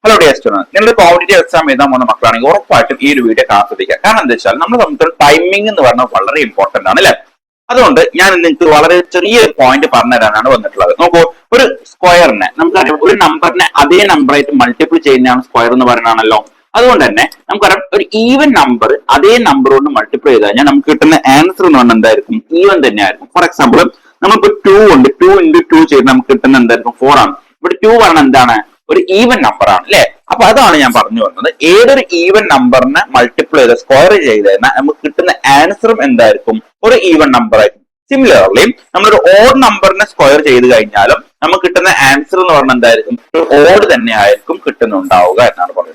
Hello dear student, നിങ്ങളുടെ competitive exam എഴുതാൻ പോകുന്ന മക്കളാണെങ്കിൽ ഉറപ്പായിട്ടും ഈ ഒരു വീഡിയോ കാണാൻ ശ്രദ്ധിക്കുക. കാരണം എന്താ വെച്ചാൽ നമ്മൾ സംബന്ധിച്ച് ടൈമിംഗ് എന്ന് പറഞ്ഞാൽ വളരെ ഇമ്പോർട്ടന്റ് ആണ് അല്ലെ. അതുകൊണ്ട് ഞാൻ നിങ്ങൾക്ക് വളരെ ചെറിയൊരു പോയിന്റ് പറഞ്ഞു തരാനാണ് വന്നിട്ടുള്ളത്. നോക്കൂ, ഒരു സ്ക്വയറിനെ നമുക്കറിയാം, ഒരു നമ്പറിനെ അതേ നമ്പറായിട്ട് മൾട്ടിപ്പിൾ ചെയ്യുന്നതാണ് സ്ക്വയർ എന്ന് പറയുന്നതാണല്ലോ. അതുകൊണ്ട് തന്നെ നമുക്കറിയാം, ഒരു ഈവൻ നമ്പർ അതേ നമ്പർ കൊണ്ട് മൾട്ടിപ്ലൈ ചെയ്ത് കഴിഞ്ഞാൽ നമുക്ക് കിട്ടുന്ന ആൻസർ എന്ന് പറഞ്ഞാൽ എന്തായിരിക്കും? ഈവൻ തന്നെയായിരിക്കും. ഫോർ എക്സാമ്പിൾ, നമ്മളിപ്പോ 2 ഉണ്ട്, 2 × 2 ചെയ്ത് നമുക്ക് കിട്ടുന്ന എന്തായിരിക്കും? 4 ആണ്. ഇവിടെ 2 പറഞ്ഞാൽ എന്താണ്? ഒരു ഈവൻ നമ്പർ ആണ് അല്ലെ. അപ്പൊ അതാണ് ഞാൻ പറഞ്ഞു വന്നത്. ഏതൊരു ഈവൻ നമ്പറിനെ മൾട്ടിപ്ലൈ ചെയ്ത് സ്ക്വയർ ചെയ്ത് കഴിഞ്ഞാൽ നമുക്ക് കിട്ടുന്ന ആൻസറും എന്തായിരിക്കും? ഒരു ഈവൻ നമ്പർ ആയിരിക്കും. സിമിലർലി നമ്മളൊരു ഓഡ് നമ്പറിനെ സ്ക്വയർ ചെയ്ത് കഴിഞ്ഞാലും നമുക്ക് കിട്ടുന്ന ആൻസർ എന്ന് പറഞ്ഞാൽ എന്തായിരിക്കും? ഒരു ഓഡ് തന്നെ ആയിരിക്കും കിട്ടുന്നുണ്ടാവുക എന്നാണ് പറയുന്നത്.